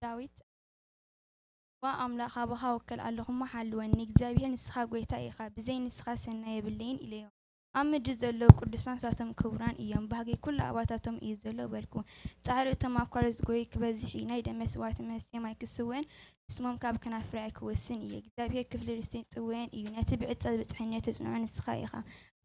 داويت وأملاك أبوها وكل اللهم حلواني እግዚአብሔር ንስኻ ጎይታ ኢኻ ብዘይ ንስኻ ሰናይ የብለይን ኢለዮም ኣብ ምድሪ ዘለዉ ቅዱሳን ሳቶም ክቡራን እዮም ባህጊ ኩሉ ኣባታቶም እዩ ዘሎ በልኩ ጻዕሪ እቶም ኣብ ኳል ዝጎይ ክበዝሒ ናይ ደመስዋዕቲ መስተዮም ኣይክስወን እስሞም ካብ ከናፍር ኣይክወስን እየ እግዚኣብሔር ክፍሊ ርስተይ ጽወን እዩ ነቲ ብዕጻ በጽሕነት ተጽንዖ ንስኻ ኢኻ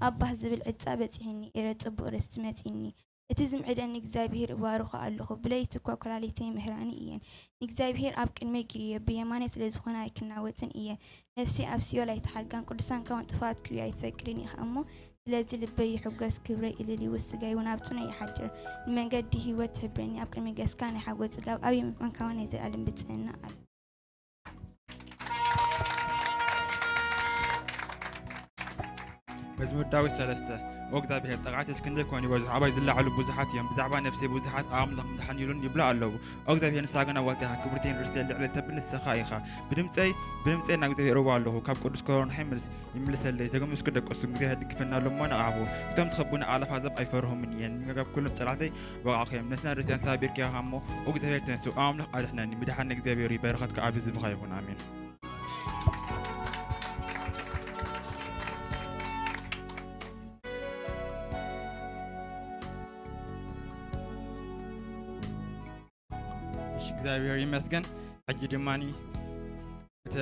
ኣባህ ዝብል ዕጻ በጽሕኒ ኤረ ጽቡቕ ርስቲ መጺኒ እቲ ዝምዕደኒ እግዚአብሔር እባርኹ ኣለኹ ብለይቲ እኳ ኮላሊተይ ምህራኒ እየን እግዚአብሔር ኣብ ቅድሜ ግርየ ብየማነይ ስለ ዝኾነ ኣይክናወፅን እየ ነፍሲ ኣብ ሲኦል ኣይተሓርጋን ቅዱሳን ካብ ጥፋት ክሪዩ ኣይትፈቅድን ኢኻ እሞ ስለዚ ልበይ ይሕጐስ ክብረይ እልል ይውስ ስጋይ እውን ኣብ ጽኑዕ ይሓድር ንመንገዲ ህይወት ትሕብረኒ ኣብ ቅድሚ ገስካ ናይ ሓጐስ ጽጋብ ኣብይ ምጥመንካውን ናይ ዘለኣለም ብፅዕና ኣለ መዝሙር ዳዊት 3 ወእግዚአብሔር ጠቃዕተስ ክንደይ ኮኑ ይበዙሕ ኣባይ ዝለዓሉ ብዙሓት እዮም ብዛዕባ ነፍሰይ ብዙሓት ኣምላኽ ምድሓኒሉን ይብሉ ኣለዉ እግዚአብሔር ንሳገና ዋልታ ክብርቴን ርስተይ ልዕለ ተብል ንስኻ ኢኻ ብድምፀይ ናብ እግዚአብሔር እወ ኣለኹ ካብ ቅዱስ ኮሮን ይምልሰለይ ተገምስኩ ደቀሱ እግዚአብሔር ድግፈና ሎሞ ነቓቡ እቶም ትኸቡና ኣላፍ ኣዛብ ኣይፈርሆምን እየን ንመጋብ ኩሎም ጸላተይ ወቃኽዮም ነስና ርትያን ሳቢርክ ኢኻ እሞ እግዚአብሔር ተነሱ ኣምላኽ ኣድሕነኒ ምድሓን እግዚአብሔር በረኸትካ ኣብ ዝብኻ ይኹን ኣሜን እግዚአብሔር ይመስገን ሕጂ ድማኒ እቲ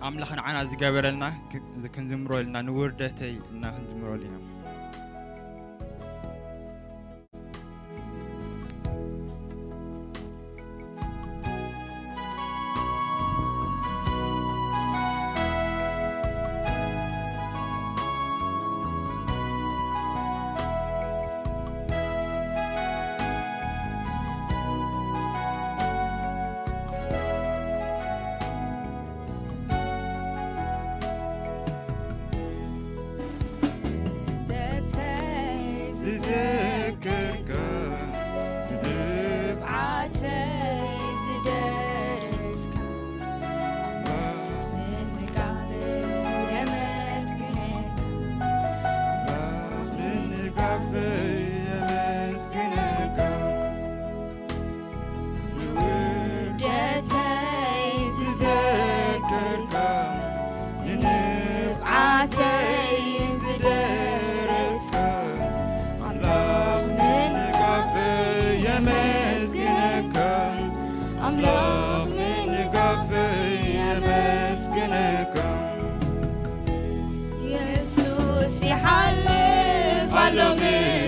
ኣምላኽ ንዓና ዝገበረልና ክንዝምሮልና ንውርደተይ እና ክንዝምሮልና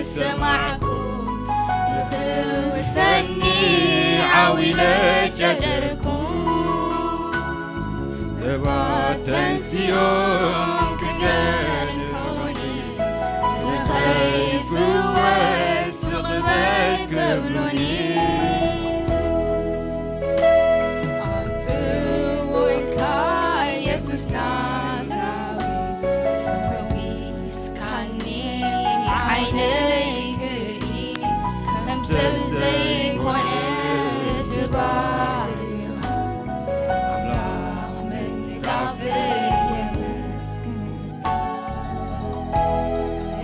سمعكم نخسني عويلة جدركم تبعتن سيوم كجنحوني نخيف وسقبك قبلوني عطوك يسوس نازراوي فويس كاني عينيك كم سبزي كونت تباريخ أملاخ من قافي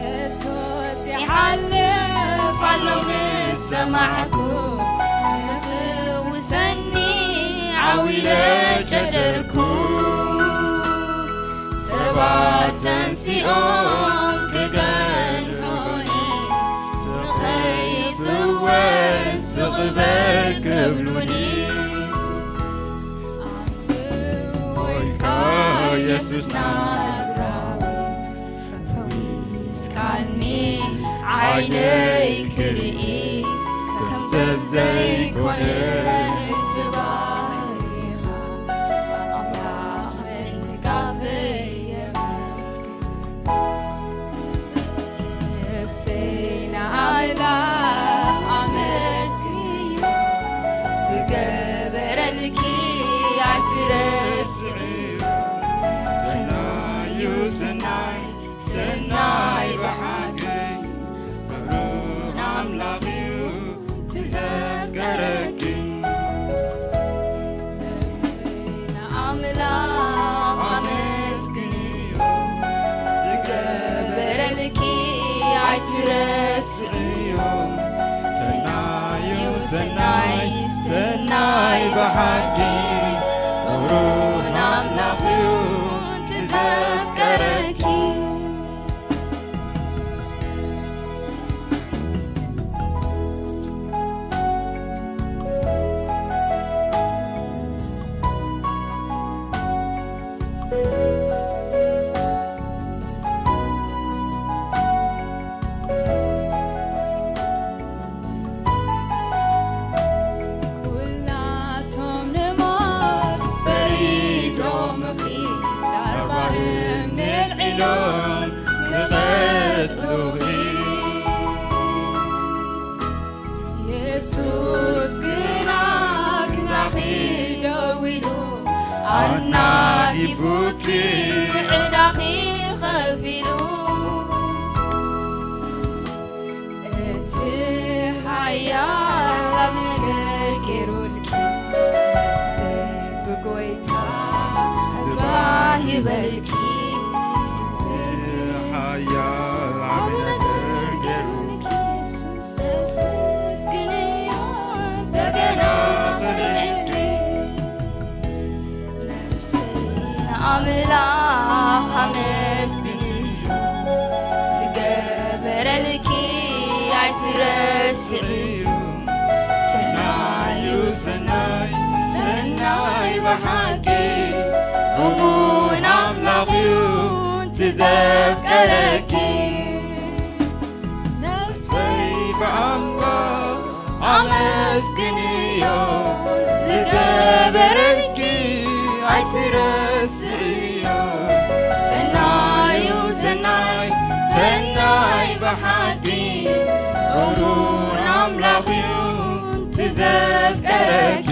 يسوس يحلف علو من سمعكم نفوسني عويلة جدركم سبعة سيئون كجنحوني نخيف وسقبك قبلوني عطوك يسوس نازراوي فويس كاني عينيك رئي كم سبزي كونت تباريخا أملاخ من قافي نفسينا على أمسكي زقبر الكي عترسعي سناي بحاجي مبروك أملاخي تذكركي نفسينا أملاخ أمسكني زقبر الكي عترسعي سناي ሰናይ ብሓቂ ምሩን ኣምላኽ እዩ ትዘፍቀረኪ ኩላቶም ንሞት ፈሪዶም እኺ ዳርባህም ንልዒሎም ክቐትሉኺ ኢየሱስ ግና ክናኺ ደው ኢሉ ኣናጊፉኪ ዕዳኺ ኸፊሉ እቲ ሓያል ኣብ ነገር ገይሩልኪ ነፍሰይ ብጎይታ እባ ይበልኪ ሓያል ዓብ ነገር ገይሩልኪ ኢየሱስ ግንዮ በገና ኸልዕልኪ ነፍሰይ ንኣምላኽ ኣመስግንዮ ዝገበረልኪ ኣይትረስዕዩ ሰናዩ ሰናይ ሰናይ ብሓቂ እሙን ኣምላኽ እዩ ትዘፍቀረኪ ነፍሰይ ብኣምላኽ ኣመስግንዮ ዝገበረልኪ ኣይትረስዕዮ ሰናዩ ሰናይ ሰናይ ብሓቂ እሙን ኣምላኽ እዩ ትዘፍቀረኪ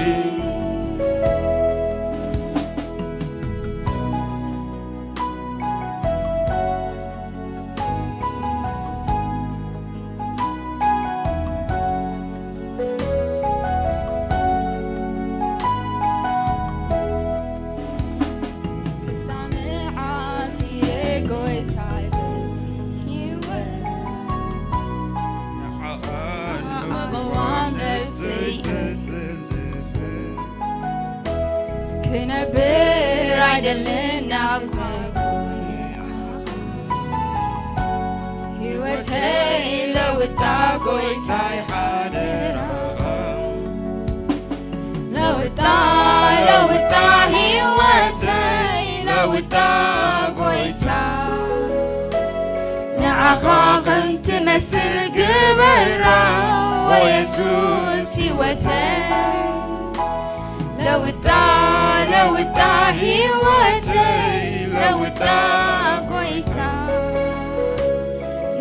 ክሳብ መዓስ እየ ጎይታይ በዚ ህይወት ንዓቐን ነፍሰይ ክነብር አይደለም ናብኩን ህይወተይ ለውጣ ጎይታይ ሓደራ ለውጣ ለውጣ ህይወተይ ለውጣ ጎይታ ንዓኻ ከም ትመስል ግበራ ወየሱስ ህይወተይ ለውጣ ለውጣ ህይወተይ ለውጣ ጎይታ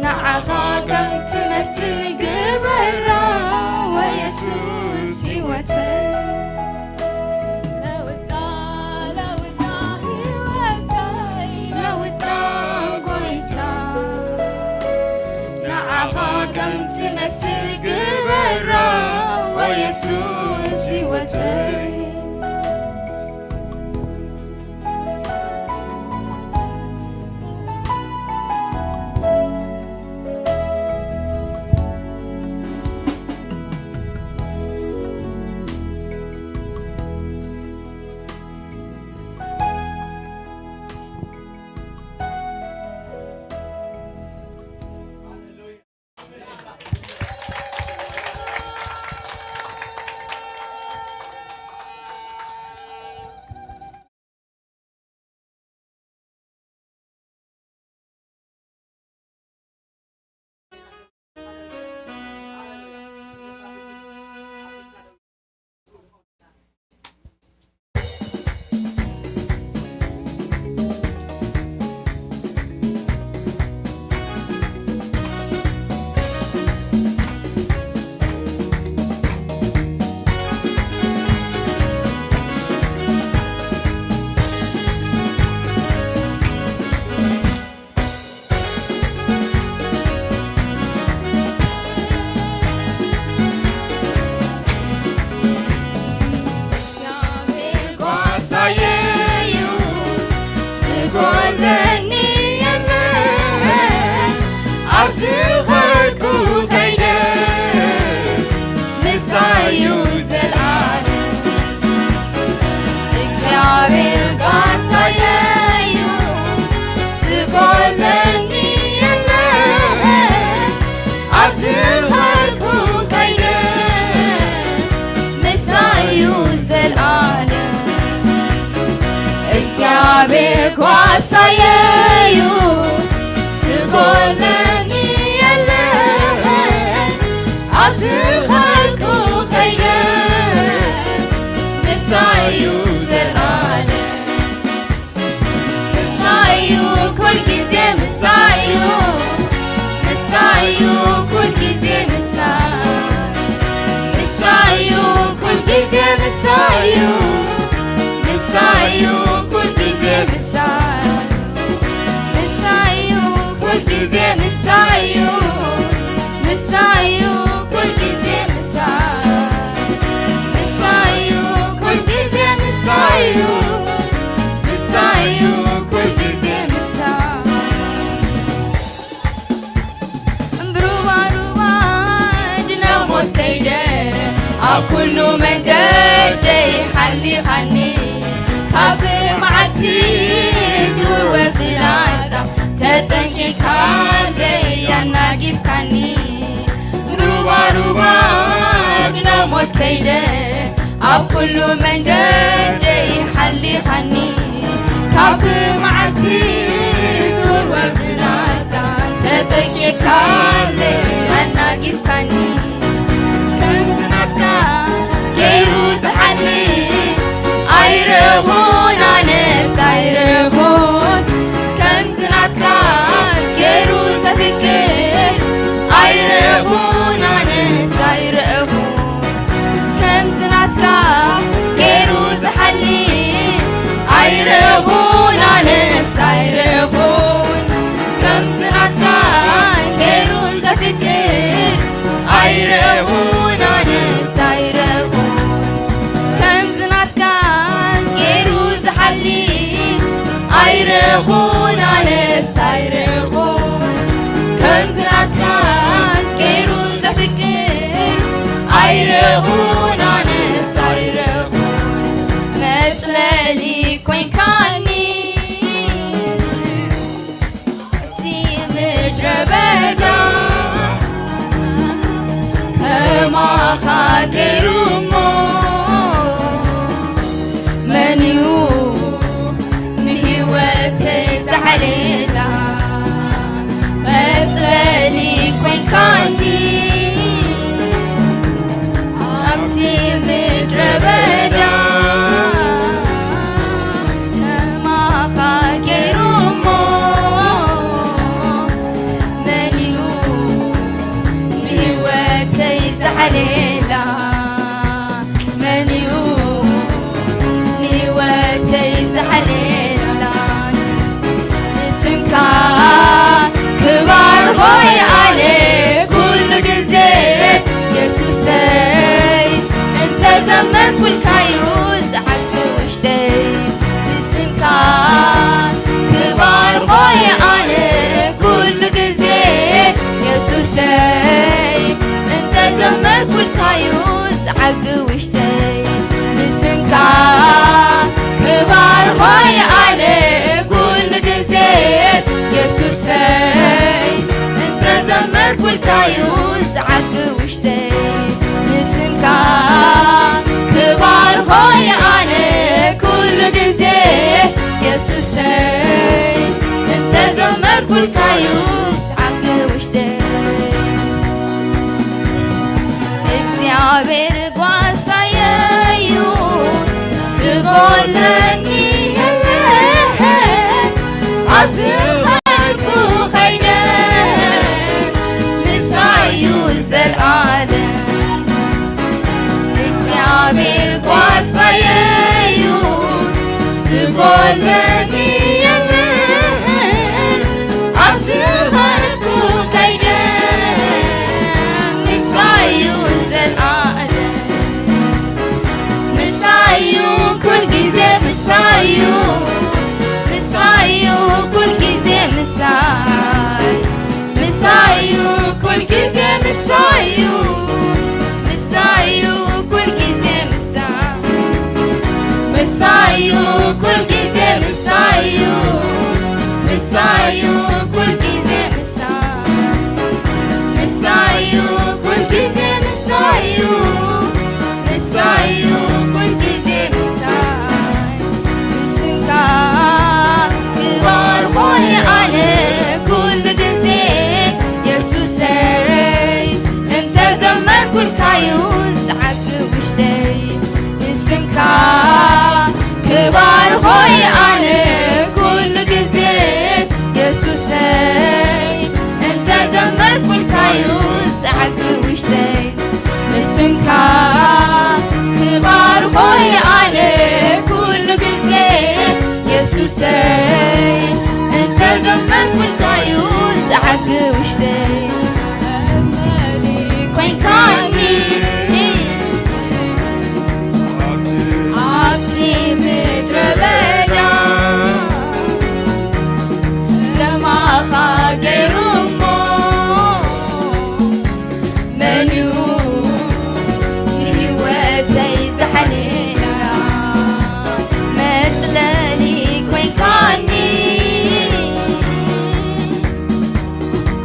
ንዓኻ ከም ትመስል ግበራ ወየሱስ ህይወተይ ለውጣ ለውጣ ህይወተይ ለውጣ ጎይታ ንዓኻ ከም ትመስል ግበራ ወየሱስ ህይወተይ مسايو زلالة مسايو كل جزء مسايو مسايو كل جزء مسايو كل جزء مسايو مسايو كل جزء مسايو كل جزء مسايو مسايو كل جزء مسايو كل جزء مسايو مسايو كل جزء بروبا روبا دناموت كيده أب كل من قدي حلي خني كاب معتي زور وفراتا تتنكي كالي أنا جيب كني روبا روبا دناموت كيده أب كل من قدي حلي خني كاب معتي زور وفراتا تتنكي كالي أنا جيب كني كيرو زحلي أيرهون أنس أيرهون كم زناتكا كيرو تفكر أيرهون أنس أيرهون كم زناتكا كيرو زحلي أيرهون أنس أيرهون كم زناتكا كيرو تفكر أيرهون أنس أيرهون كم زناتكا كيرو زحلي أيرهون أنس أيرهون كم زناتكا كيرو زفكر أيرهون أنس أيرهون متلالي كوين كاني تي مدربدا ما خاكرمو منيو نهوت زحليلا متلالي كوين كاني أمتي مدربدا ما خاكرمو منيو نهوت زحليلا منيو نهوتي زحليلا اسمكا كبار هوي عليك كل جزء يسوسي انت زمن كل كايوز حق وشتي اسمكا كبار هوي عليك كل جزء يسوسي انت زمر كل كايوز عق وشتي نسمكا كبار هاي عليك كل جزير يسوسي انت زمر كل كايوز عق وشتي نسمكا كبار هاي عليك كل جزير يسوسي انت زمر كل كايوز عق وشتي እግዚአብሔር ጓሳየዩ ዝጎለኒ የለ ኣብዝኸልኩ ኸይደ ንሳዩ ዘለዓለም እግዚአብሔር ጓሳየዩ ዝጎለኒ የለ ኣብዝኸልኩ ኸይደ مسايو زلالة مسايو كل جزء مسايو مسايو كل جزء مسايو كل جزء مسايو مسايو كل جزء مسايو كل جزء أنا كل جزء يسوسي أنت زمر كل كايوس عك وشتي مسنكا كبار خوي أنا كل جزء يسوسي أنت زمر كل كايوس عك وشتي كوين كاني عطي مدربدا لما خاقرمو منو هواتي زحلينا مثلالي كوين كاني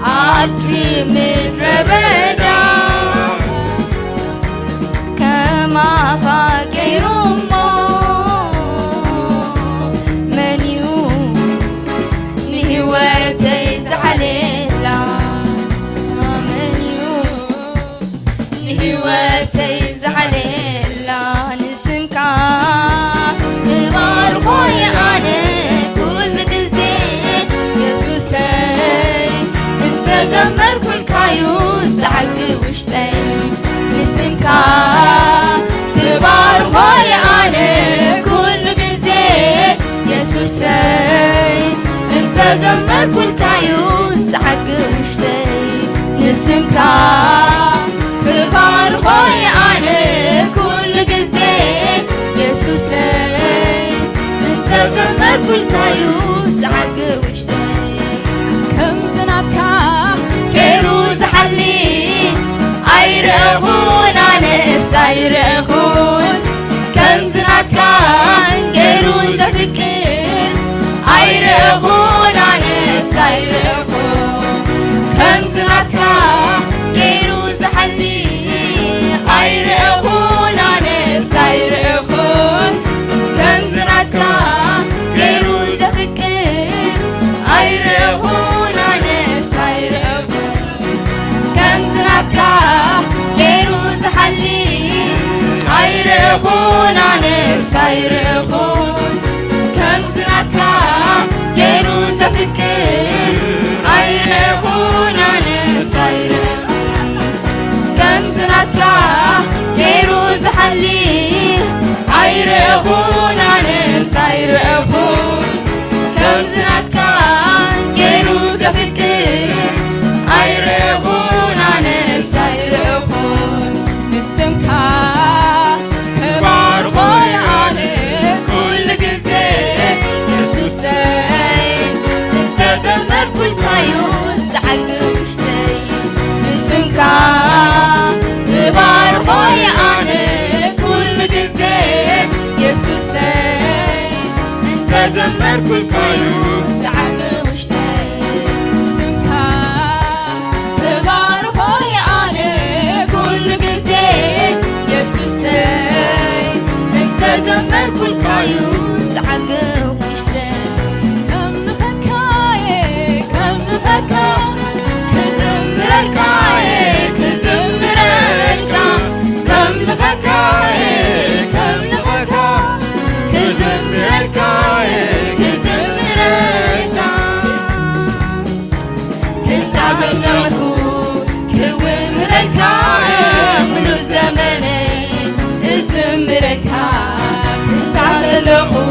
عطي مدربدا كما خاقرمو منو نهواتي زحليلا منو نهواتي زحليلا نسمكا كبار خوي أنا كل جزء يسوسي انت دمر كل كايوس عق وشتي نسمكا كبار خوي أنا كل جزء يسوسي انت زمر كل كايوس عق وشتي نسمكا كبار خوي أنا كل جزء يسوسي انت زمر كل كايوس عق وشتي كم زناتكا كيروز حلي أيرغون أنس أيرغون كم زناتكا كيروز فكر أيرغون أنس أيرغون كم زناتكا كيروز حلي أيرغون أنس أيرغون كم زناتكا كيروز فكر أيرغون أنس أيرغون كم زناتكا كيروز حلي أيرغون أنس أيرغون كم زناتكا كيروز فكر أيرغون أنس أيرغون كم زناتكا كيروز حلي أيرغون أنس أيرغون كم زناتكا كيروز فكر أيرغون أنس أيرغون نسمكا كبار خوي أنا كل جزء يسوسي انت زمر كل كايوس عق وشتي نسمكا كبار خوي أنا كل جزء يسوسي انت زمر كل كايوس عق وشتي نسمكا كبار خوي أنا كل جزء يسوسي انت زمر كل كايوس عق وشتي كم نخكاي كم نخكا كزمر الكاي كزمر الكا كم نخكاي كم نخكا كزمر الكاي كزمر الكا تستعملكو كومر الكاي منو زمني زمر الكاي تستعملكو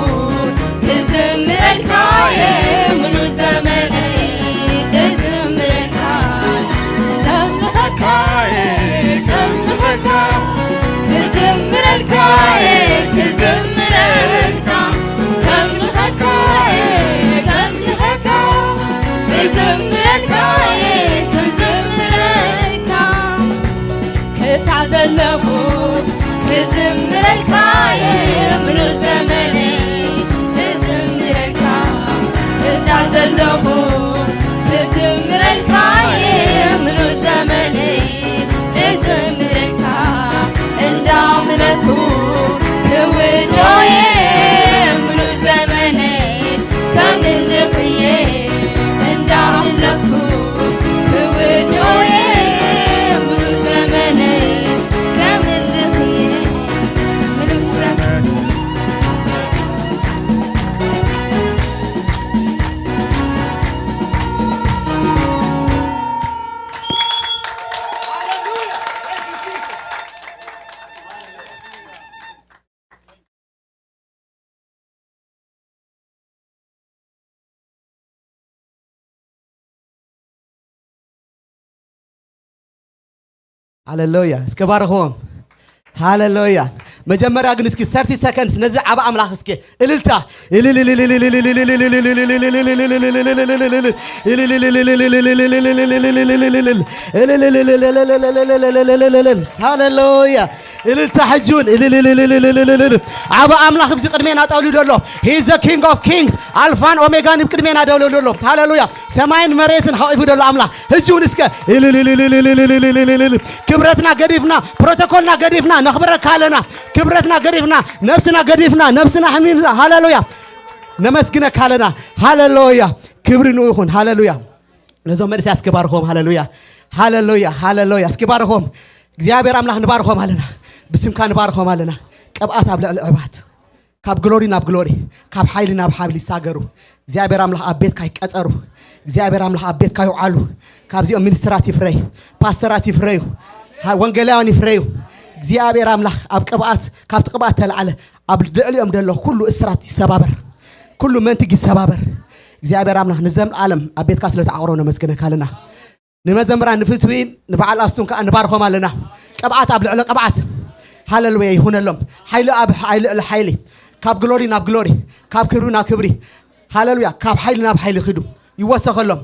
كزمر الكاي منو زمني زمر الكاي كم نخكاي كم نخكا كزمر الكاي كزمر الكا كم نخكاي كم نخكا كزمر الكاي كزمر الكا كسع زلخو كزمر الكاي منو زمني زمر الكاي كسع زلخو كزمر الكاي منو زمني زمر الكاي اندعملكو كودوي منو زمني كامل لخيه اندعملكو كودوي منو زمني كامل لخيه منو زمني ሃሌሉያ እስከ ባረኹም ሃሌሉያ መጀመሪያ ግን እስኪ 30 seconds ነዚ ዓባ አምላኽ እስኪ እልልታ ሃሌሉያ እልልታ ሕጁን ዓባ አምላኽ ብዚ ቅድሜና ጠውሊዶ ኣሎ he is the king of kings አልፋን ኦሜጋን ቅድሜና ደውሊዶ ኣሎ ሃሌሉያ ሰማይን መሬትን ሓቂፉ ደሎ አምላኽ ሕጁን እስከ ክብረትና ገዲፍና ፕሮቶኮልና ገዲፍና ነኽብረካ ኣለና ክብረትና ገዲፍና ነፍስና ገዲፍና ነፍስና ሕሚምና ሃሌሉያ ነመስግነካ ኣለና ሃሌሉያ ክብሪ ንኡ ይኹን ሃሌሉያ ነዞም መንእሰይ አስከባርኾም ሃሌሉያ ሃሌሉያ ሃሌሉያ አስከባርኾም እግዚአብሔር አምላኽ ንባርኾም ኣለና ብስምካ ንባርኾም ኣለና ቅብኣት ኣብ ልዕሊ ዕባት ካብ ግሎሪ ናብ ግሎሪ ካብ ሓይሊ ናብ ሓይሊ ይሳገሩ እግዚአብሔር አምላኽ ኣብ ቤትካ ይቀፀሩ እግዚአብሔር አምላኽ ኣብ ቤትካ ይውዓሉ ካብዚኦም ሚኒስትራት ይፍረዩ ፓስተራት ይፍረዩ ወንጌላውያን ይፍረዩ እግዚአብሔር አምላኽ ኣብ ቅብኣት ካብቲ ቅብኣት ተልዓለ ኣብ ልዕሊኦም ደሎ ኩሉ እስራት ይሰባበር ኩሉ መንቲግ ይሰባበር እግዚአብሔር አምላኽ ንዘም ዓለም ኣብ ቤትካ ስለተዓቕሮ ነመስግነካ ኣለና ንመዘምራን ንፍትዊን ንበዓል ኣስቱን ከዓ ንባርኾም ኣለና ቅብኣት ኣብ ልዕሊ ቅብኣት ሃሌሉያ ይሁነሎም ሓይሊ ኣብ ሓይሊ ካብ ግሎሪ ናብ ግሎሪ ካብ ክብሪ ናብ ክብሪ ሃሌሉያ ካብ ሓይሊ ናብ ሓይሊ ኺዱ ይወሰኸሎም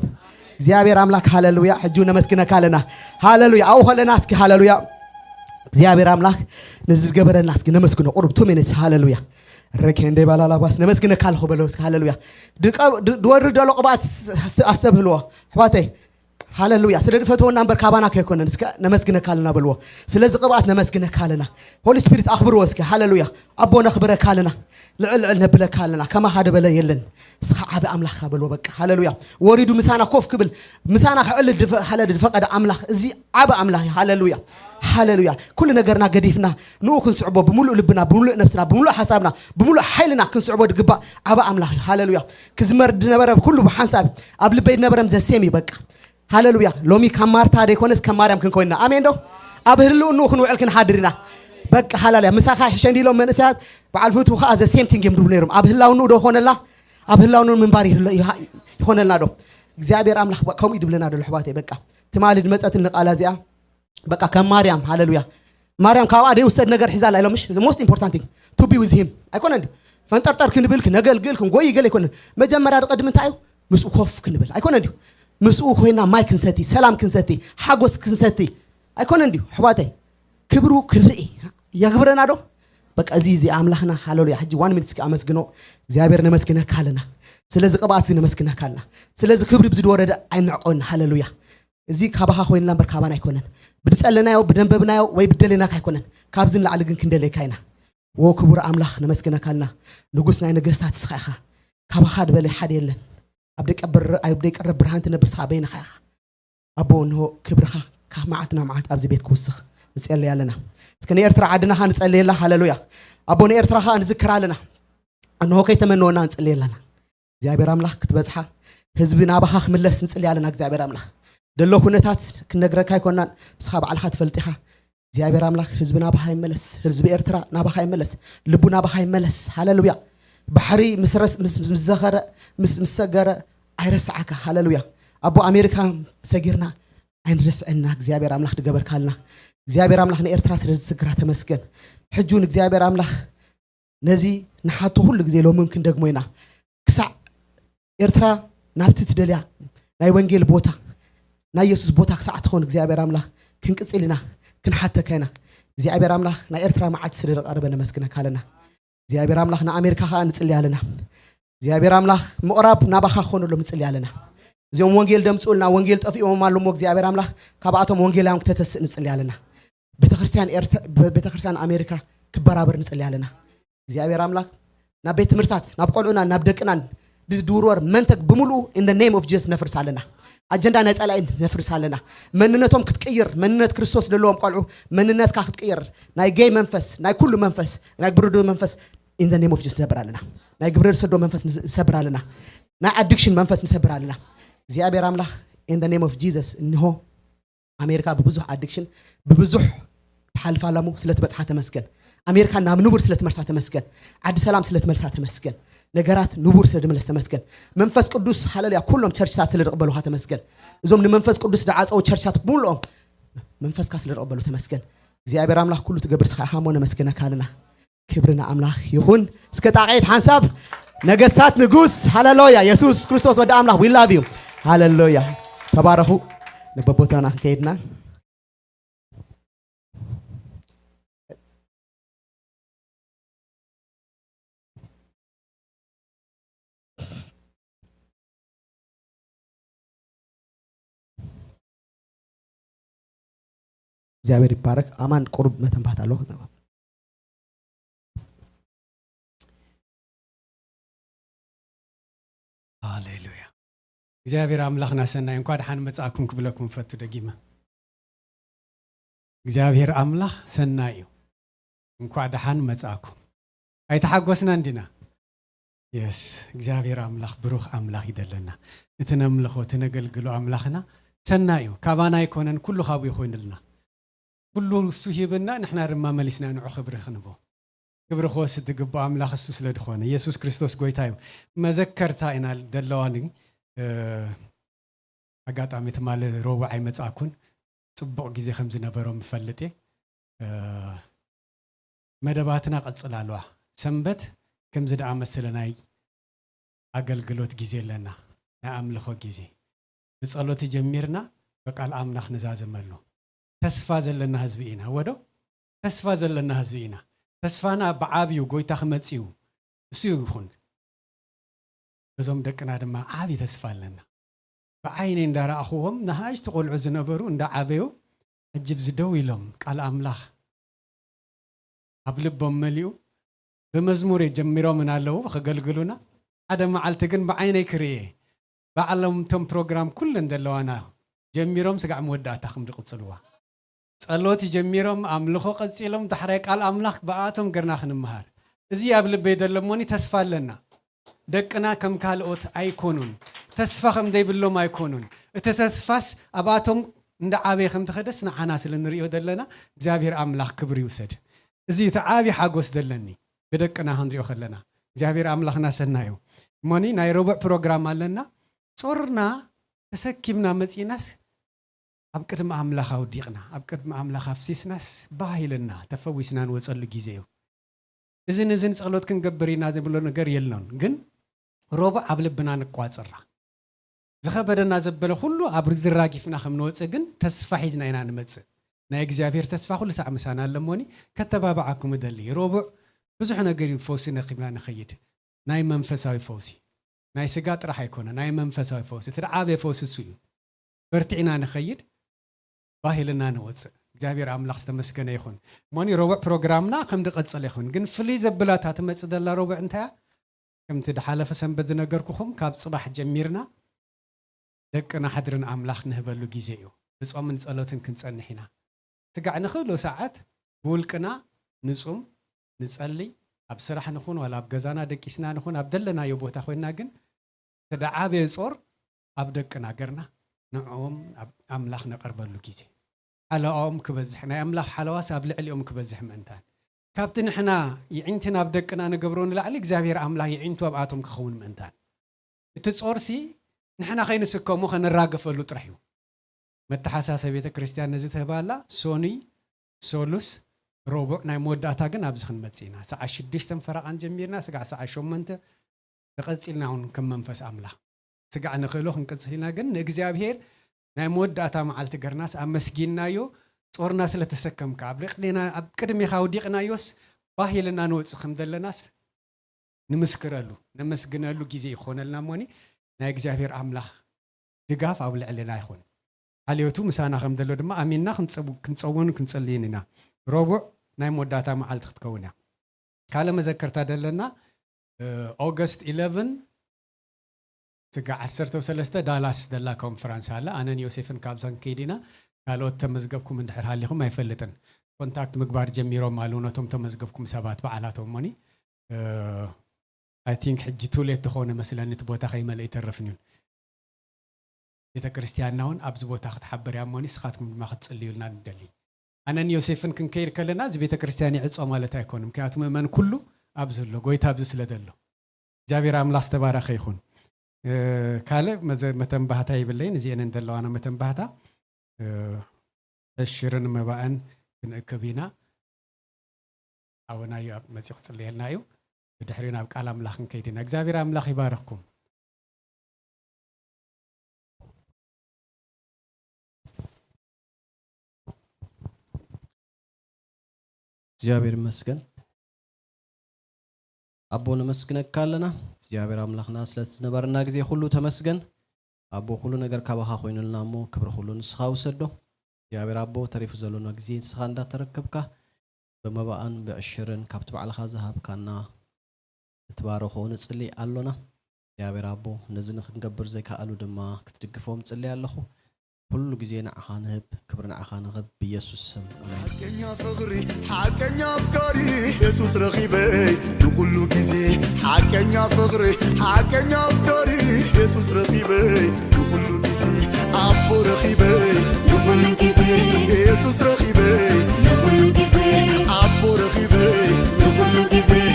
እግዚአብሔር አምላኽ ሃሌሉያ ሕጁ ነመስግነካ ኣለና ሃሌሉያ ኣው ኸለና እስኪ ሃሌሉያ እግዚአብሔር አምላኽ ነዚ ገበረና እስኪ ነመስግኖ ቁርብ 2 minutes ሃሌሉያ ረከንደ ባላላባስ ነመስግነካ ኣለኹ በለው እስኪ ሃሌሉያ ድወርድ ደሎ ቅብኣት ኣስተብህልዎ ሕዋተይ ሃሌሉያ ስለ ድፈትዎና እምበር ካባና ከይኮነን እስከ ነመስግነካ ኣለና በልዎ ስለዚ ቅብኣት ነመስግነካ ኣለና ሆሊ ስፒሪት ኣኽብርዎ እስኪ ሃሌሉያ ኣቦ ነኽብረካ ኣለና ልዕል ነብለካ ኣለና ከማ ሓደ በለ የለን እስኻ ዓብ ኣምላኽካ በልዎ በቃ ሃሌሉያ ወሪዱ ምሳና ኮፍ ክብል ምሳና ክዕል ድፈቐደ ኣምላኽ እዚ ዓብ ኣምላኽ ሃሌሉያ ሃሌሉያ ኩሉ ነገርና ገዲፍና ንኡ ክንስዕቦ ብምሉእ ልብና ብምሉእ ነፍስና ብምሉእ ሓሳብና ብምሉእ ሓይልና ክንስዕቦ ድግባእ ዓብ ኣምላኽ ሃሌሉያ ክዝመር ድነበረ ኩሉ ብሓንሳብ ኣብ ልበይ ድነበረም ዘሴም በቃ ሃሌሉያ ሎሚ ካብ ማርታ ደይኮነስ ከም ማርያም ክንኮይንና ኣሜን ዶ ኣብ ህልው ንኡ ክንውዕል ክንሓድርና በቃ ሃሌሉያ ምሳኻ ሕሸንዲሎም መንእሰያት በዓል ፍቱ ከዓ ዘሴም ቲንግ የምድቡ ነይሮም ኣብ ህላው ንኡ ዶ ኾነላ ኣብ ህላው ንኡ ምንባር ይኾነልና ዶ እግዚአብሔር አምላኽ ከምኡ ይድብለና ዶ ሕዋተይ በቃ ትማልድ መፀትን ንቃላ እዚኣ በቃ ከም ማርያም ሃሌሉያ ማርያም ካብኣ ደይውሰድ ነገር ሒዛላ ኢሎምሽ ሞስት ኢምፖርታንት ቲንግ ቱ ቢ ዊዝ ሂም ኣይኮነን ፈንጠርጠር ክንብል ክነገልግል ክንጎይ ገለ ኣይኮነን መጀመርያ ድቐድም እንታይ እዩ ምስኡ ኮፍ ክንብል ኣይኮነን ድዩ ምስኡ ኮይና ማይ ክንሰቲ ሰላም ክንሰቲ ሓጎስ ክንሰቲ ኣይኮነን ድዩ ሕዋተይ ክብሩ ክርኢ ያግብረና ዶ በቃ እዚ ኣምላኽና ሃሌሉያ ሕጂ 1 minute እስኪ ኣመስግኖ እግዚአብሔር ነመስግነካ ኣለና ስለዚ ቅብኣት እዚ ነመስግነካ ኣለና ስለዚ ክብሪ ብዝድወረደ ኣይንዕቆና ሃሌሉያ እዚ ካባኻ ኮይንና እምበር ካባና ኣይኮነን ብድፀለናዮ ብደንበብናዮ ወይ ብደለናካ ኣይኮነን ካብዚ ንላዕሊ ግን ክንደለይካ ኢና ወ ክቡር ኣምላኽ ነመስግነካ ኣለና ንጉስ ናይ ነገስታት እስኻ ኢኻ ካባኻ ድበለይ ሓደ የለን ኣብ ደይ ቀረብ ብርሃን ትነብር ስኻ በይንኻ ኢኻ ኣቦ እንሆ ክብርኻ ካብ መዓልትና መዓልት ኣብዚ ቤት ክውስኽ ንፀልይ ኣለና እስከ ንኤርትራ ዓድናኻ ንፀልየላ ሃሌሉያ ኣቦ ንኤርትራኻ ንዝክር ኣለና እንሆ ከይተመነወና ንፀልይ ኣለና እግዚአብሔር አምላኽ ክትበፅሓ ህዝቢ ናባኻ ክምለስ ንፀልይ ኣለና እግዚአብሔር አምላኽ ደሎ ኩነታት ክነግረካ ኣይኮናን እስኻ በዓልኻ ትፈልጢኻ እግዚአብሔር አምላኽ ህዝቢ ናባኻ ይመለስ ህዝቢ ኤርትራ ናባኻ ይመለስ ልቡ ናባኻ ይመለስ ሃሌሉያ ባሕሪ ምስ ሰገረ ኣይረስዓካ ሃሌሉያ ኣቦ ኣሜሪካ ሰጊርና ኣይንርስዕና እግዚአብሔር አምላኽ ድገበርካ ኣለና እግዚአብሔር አምላኽ ንኤርትራ ስለ ዝስግራ ተመስገን ሕጁን እግዚአብሔር አምላኽ ነዚ ንሓቶ ሁሉ ግዜ ሎምን ክንደግሞ ኢና ክሳዕ ኤርትራ ናብቲ ትደልያ ናይ ወንጌል ቦታ ናይ ኢየሱስ ቦታ ክሳዕ ትኾን እግዚአብሔር አምላኽ ክንቅፅል ኢና ክንሓተካ ኢና እግዚአብሔር አምላኽ ናይ ኤርትራ መዓልቲ ስለ ዝቐረበ ነመስግነካ ኣለና እግዚአብሔር አምላኽ ንኣሜሪካ ከዓ ንፅልይ ኣለና እግዚአብሔር አምላኽ ምቕራብ ናባኻ ክኾነሎም ንፅልይ ኣለና እዚኦም ወንጌል ደምፅኡልና ወንጌል ጠፊኦም ኣለሞ እግዚአብሔር አምላኽ ካብኣቶም ወንጌላውያን ክተተስእ ንፅልይ ኣለና ቤተክርስትያን ኣሜሪካ ክበራበር ንፅልይ ኣለና እግዚአብሔር አምላኽ ናብ ቤት ትምህርታት ናብ ቆልዑና ናብ ደቅናን ድውርወር መንተግ ብምሉእ in the name of Jesus ነፍርስ ኣለና ኣጀንዳ ናይ ጸላኢ ነፍርስ ኣለና መንነቶም ክትቀይር መንነት ክርስቶስ ደለዎም ቆልዑ መንነትካ ክትቀይር ናይ ጌይ መንፈስ ናይ ኩሉ መንፈስ ናይ ግብርዶ መንፈስ in the name of Jesus ነበር ኣለና ናይ ግብርዶ ሰዶ መንፈስ ንሰብር ኣለና ናይ addiction መንፈስ ንሰብር ኣለና እግዚአብሔር አምላኽ in the name of Jesus እንሆ ኣሜሪካ ብብዙሕ addiction ብብዙሕ ተሓልፋለሙ ስለተበጽሓ ተመስገን ኣሜሪካ ናብ ንቡር ስለተመርሳ ተመስገን ዓዲ ሰላም ስለተመልሳ ተመስገን ነገራት ንቡር ስለደመለስ ተመስገን መንፈስ ቅዱስ ሃሌሉያ ኩሎም ቸርችታት ስለተቀበሉها ተመስገን እዞም ንመንፈስ ቅዱስ ደዓፀው ቸርችታት ብሙሉኦም መንፈስካ ስለተቀበሉ ተመስገን እግዚአብሔር አምላክ ሁሉ ትገብር ስኻ ሃሞነ መስገነ ካልና ክብርና አምላክ ይሁን እስከ ጣቃይት ሐሳብ ነገስታት ንጉስ ሃሌሉያ ኢየሱስ ክርስቶስ ወደ አምላክ we love you ሃሌሉያ ተባረኩ ለበቦታና ከሄድና እግዚአብሔር ይባረክ አማን ቁርብ መተንባት አለው ሃሌሉያ እግዚአብሔር አምላክና ሰናይ እንኳን ደህና መጻኩም ክብለኩም ፈቱ ደጊማ እግዚአብሔር አምላክ ሰናዩ እንኳን ደህና መጻኩም አይተሐጎስና እንዲና يس እግዚአብሔር አምላክ ብሩኽ አምላክ ይደለና እትነምልኾ ትነገልግሎ አምላክና ሰናዩ ካባና ይኮነን ኩሉ ኻቡ ይኮንልና ኩሉ እሱ ሂብና ንሕና ድማ መሊስና ንዑ ክብሪ ክንቦ ክብሪ ኾስ ትግባ አምላክ እሱ ስለድኾነ ኢየሱስ ክርስቶስ ጎይታዩ መዘከርታ ኢና ደለዋኒ አጋጣሚ ተማለ ሮብዓይ መጻኩን ጽቡቕ ጊዜ ከም ዝነበሮም ፈልጤ መደባትና ቀጽላለዋ ሰንበት ከም ዝደኣ መስለናይ አገልግሎት ጊዜ ለና ናአምልኾ ጊዜ በጸሎት ጀሚርና በቃል አምላክ ነዛዘመሉ ተስፋ ዘለና ህዝብ ኢና ወዶ ተስፋ ዘለና ህዝብ ኢና ተስፋና በዓብዩ ጎይታ ክመጽዩ እሱ ይኹን በዞም ደቅና ድማ ዓቢ ተስፋ ኣለና በዓይኔ እንዳራእኹዎም ናሃጅ ተቆልዑ ዝነበሩ እንዳዓበዩ እጅብ ዝደው ኢሎም ቃል አምላክ ኣብ ልቦም መሊኡ በመዝሙር ጀሚሮም እናለው ከገልግሉና ሓደ መዓልቲ ግን በዓይኔ ክርኤ ባዕሎም ቶም ፕሮግራም ኩለን ዘለዋና ጀሚሮም ስጋዕ መወዳእታ ከም ዝቕጽልዋ ጸሎት ጀሚሮም አምልኾ ቀጽሎም ድሕራይ ቃል አምላክ በአቶም ገርና ክንምሃር እዚ ኣብ ልበይ ደለሞኒ ተስፋ ኣለና ደቅና ከም ካልኦት ኣይኮኑን ተስፋ ከም ዘይብሎም ኣይኮኑን እቲ ተስፋስ አባቶም እንደ ዓበይ ከም ተኸደስ ንዓና ስለንሪኦ ደለና እግዚአብሔር አምላክ ክብሪ ይውሰድ እዚ ተዓቢ ሓጎስ ደለኒ በደቅና ክንሪኦ ከለና እግዚአብሔር አምላክና ሰናዩ ሞኒ ናይ ሮብዕ ፕሮግራም ኣለና ጾርና ተሰኪምና መጺናስ ኣብ ቅድሚ አምላክ አውዲቅና ኣብ ቅድሚ አምላክ አፍሲስናስ ባሂልና ተፈዊስና ንወጸሉ ጊዜ እዩ እዝን ጸሎት ክንገብርና ዝብሎ ነገር የለን ግን ሮብዕ ኣብ ልብና ንቋጽራ ዝኸበደና ዘበለ ሁሉ ኣብ ዝራጊፍና ከም ንወጽእ ግን ተስፋ ሒዝና ኢና ንመጽእ ናይ እግዚአብሔር ተስፋ ሁሉ ሳዕ ምሳና ኣለሞኒ ከተባባዓኩም ደሊ ሮብዕ ብዙሕ ነገር ይፈውሲ ነኺብና ንኸይድ ናይ መንፈሳዊ ፈውሲ ናይ ስጋ ጥራሕ ኣይኮነ ናይ መንፈሳዊ ፈውሲ ትዓበ ፈውሲ እሱ እዩ በርቲዕና ንኸይድ ባሂልና ንወጽእ እግዚአብሔር አምላክ ዝተመስገነ ይኹን ሞኒ ሮብዕ ፕሮግራምና ከም ድቐጽል ይኹን ግን ፍልይ ዘብላታ ትመጽእ ደላ ሮብዕ እንታይ ከምቲ ድሓለፈ ሰንበት ዝነገርኩኹም ካብ ጽባሕ ጀሚርና ደቅና ሓድርን አምላክ ንህበሉ ጊዜ እዩ ብጾምን ጸሎትን ክንጸንሕ ኢና ስጋዕ ንኽእሉ ሰዓት ብውልቅና ንጹም ንጸልይ ኣብ ስራሕ ንኹን ወላ ኣብ ገዛና ደቂስና ንኹን ኣብ ደለናዮ ቦታ ኮይና ግን ተደዓበየ ጾር ኣብ ደቅና ገርና ንዕኦም አምላክ ነቀርበሉ ጊዜ ሓለኦም ክበዝሕ ናይ አምላክ ሓለዋስ ኣብ ልዕሊኦም ክበዝሕ ምእንታን ካብቲ ንሕና ይዕንትና ኣብ ደቅና ንገብሮ ንላዕሊ እግዚአብሔር አምላክ ይዕንቱ ኣብኣቶም ክኸውን ምእንታን እቲ ጾርሲ ንሕና ከይንስከሙ ከንራገፈሉ ጥራሕ እዩ መተሓሳሰብ ቤተ ክርስቲያን ነዚ ተባላ ሶኒ ሶሉስ ሮብዕ ናይ መወዳእታ ግን ኣብዚ ክንመጽእ ኢና ሰዓት 6 ፈረቓን ጀሚርና ስጋዕ ሰዓት 8 ተቐጺልና እውን ከም መንፈስ አምላክ ስጋዕ ንኽእሎ ክንቀጽል ኢና ግን ንእግዚአብሔር ናይ መወዳእታ መዓልቲ ገርናስ ኣመስጊናዮ ጾርና ስለተሰከምካ ኣብ ልቕሊና ኣብ ቅድሚኻ ውዲቕናዮስ ባሂልና ንወጽእ ከም ዘለናስ ንምስክረሉ ነመስግነሉ ጊዜ ይኾነልና ሞኒ ናይ እግዚአብሔር አምላክ ድጋፍ ኣብ ልዕሊና ይኹን ሓልዮቱ ምሳና ከም ዘሎ ድማ ኣሚንና ክንጸውን ክንጸልይን ኢና ሮብዕ ናይ መወዳእታ መዓልቲ ክትከውን እያ ካለ መዘከርታ ደለና ኦገስት 11 ስጋዕ 13 ዳላስ ደላ ኮንፈረንስ ኣላ ኣነን ዮሴፍን ካብዛን ከይዲና ካልኦት ተመዝገብኩም እንድሕር ሃሊኹም ኣይፈልጥን ኮንታክት ምግባር ጀሚሮም ኣለው ነቶም ተመዝገብኩም ሰባት በዓላቶም ሞኒ አይ ቲንክ ሕጂ ቱሌት ትኾነ መስለኒ እቲ ቦታ ከይመልእ ይተረፍን እዩ ቤተ ክርስቲያንና እውን ኣብዚ ቦታ ክትሓበር እያ ሞኒ ስኻትኩም ድማ ክትጽልዩልና ንደሊ ኣነን ዮሴፍን ክንከይድ ከለና እዚ ቤተ ክርስቲያን ይዕጾ ማለት ኣይኮንም ምክንያቱ ምእመን ኩሉ ኣብዚ ኣሎ ጎይታ ኣብዚ ስለ ዘሎ እግዚአብሔር አምላክ ዝተባረኸ ይኹን ካለ መተንባህታ ይብለይን እዚአን እንደለዋና መተንባህታ ዕሽርን መባእን ክንእክብ ኢና ኣወናዩ ኣብ መጺእ ክጽልየልና እዩ ብድሕሪና ኣብ ቃል ኣምላኽ ክንከይድ ኢና እግዚኣብሔር ኣምላኽ ይባርኽኩም እግዚአብሔር ይመስገን አቦ ነመስግነካ ኣለና እግዚአብሔር አምላኽና ስለዝነበርና ጊዜ ሁሉ ተመስገን አቦ ሁሉ ነገር ካባኻ ኮይኑልና እሞ ክብር ሁሉ ንስኻ ውሰዶ እግዚአብሔር አቦ ተሪፉ ዘሎና ጊዜ ንስኻ እንዳተረከብካ በመባኣን ብዕሽርን ካብቲ ባዕልኻ ዝሃብካና ትባረኾ ንጽልይ ኣሎና እግዚአብሔር አቦ ነዚ ንክንገብር ዘይከኣሉ ድማ ክትድግፎም ጽልይ ኣለኹ كل جزينا عخان هب كبرنا عخان غب بيسوس سم حكينا فغري حكينا أفكاري يسوس رغيبي كل جزي حكينا فغري حكينا أفكاري يسوس رغيبي كل جزي أبو رغيبي كل جزي يسوس رغيبي كل جزي أبو رغيبي كل جزي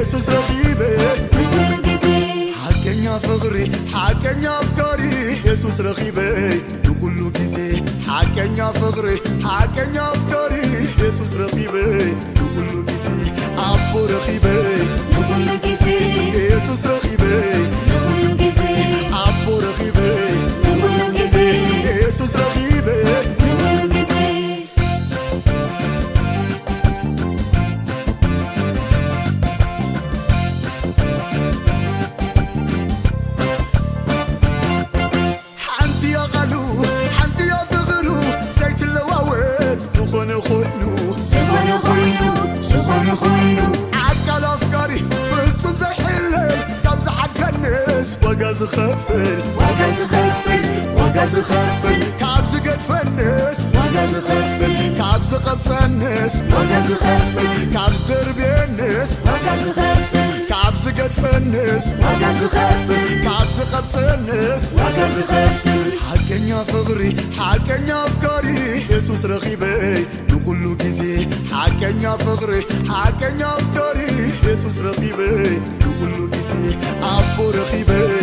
يسوس رغيبي كل جزي حكينا فغري حكينا أفكاري يسوس رغيبي كل جزي حكينا فغري حكينا أفكاري يسوس رقيبي كل جزي أبو رقيبي كل جزي يسوس رقيبي كل جزي أبو رقيبي كل جزي يسوس رقيبي كل جزي حنتي يا غلو حنتي يا فغرو زيت اللواوت سخون خوينو عقل أفكاري فلسم زي حلل كابز حد كنس وقاز خفل كابز قد فنس وقاز خفل كابز قبصنس وقاز خفل كابز دربينس وقاز خفل كابز قد فنس وقاز خفل كابز قبصنس وقاز خفل حكينا فغري حكينا أفكاري يسوس رغيبي كل جزي حكينا فغري حكينا أفكاري يسوس رغيبي كل جزي أبو رغيبي